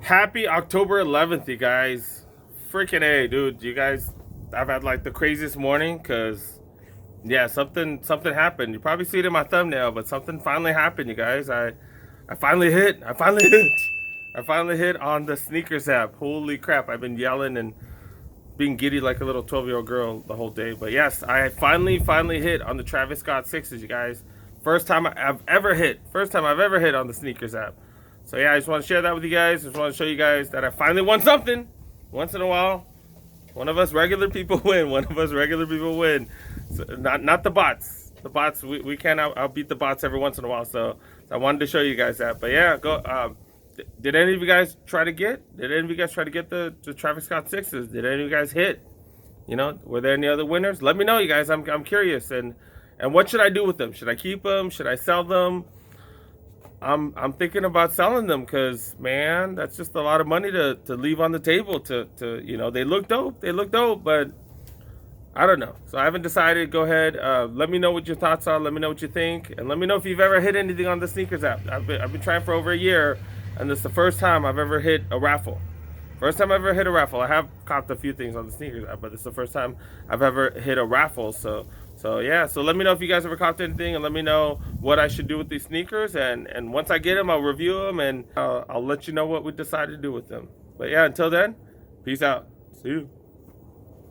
Happy October 11th, you guys. Freaking A, dude. You guys, I've had like the craziest morning because, yeah, something happened. You probably see it in my thumbnail, but something finally happened, you guys. I finally hit. I finally hit. I finally hit on the Snkrs app. Holy crap. I've been yelling and being giddy like a little 12-year-old girl the whole day. But yes, I finally hit on the Travis Scott sixes, you guys. First time I've ever hit. First time I've ever hit on the Snkrs app. So yeah, I just want to share that with you guys. Just want to show you guys that I finally won something. Once in a while, one of us regular people win. One of us regular people win. So not the bots. The bots we can't outbeat the bots every once in a while. So I wanted to show you guys that. But yeah, go. Did any of you guys try to get? Did any of you guys try to get the Travis Scott sixes? Did any of you guys hit? You know, were there any other winners? Let me know, you guys. I'm curious. And what should I do with them? Should I keep them? Should I sell them? I'm thinking about selling them because, man, that's just a lot of money to leave on the table. To you know, they look dope. They look dope, but I don't know. So I haven't decided. Go ahead. Let me know what your thoughts are. Let me know what you think, and let me know if you've ever hit anything on the Snkrs app. I've been trying for over a year, and this is the first time I've ever hit a raffle. First time I've ever hit a raffle. I have copped a few things on the Snkrs app, but this is the first time I've ever hit a raffle. So yeah. So let me know if you guys ever copped anything, and let me know what I should do with these sneakers. And once I get them, I'll review them, and I'll let you know what we decide to do with them. But yeah, until then, peace out. See you.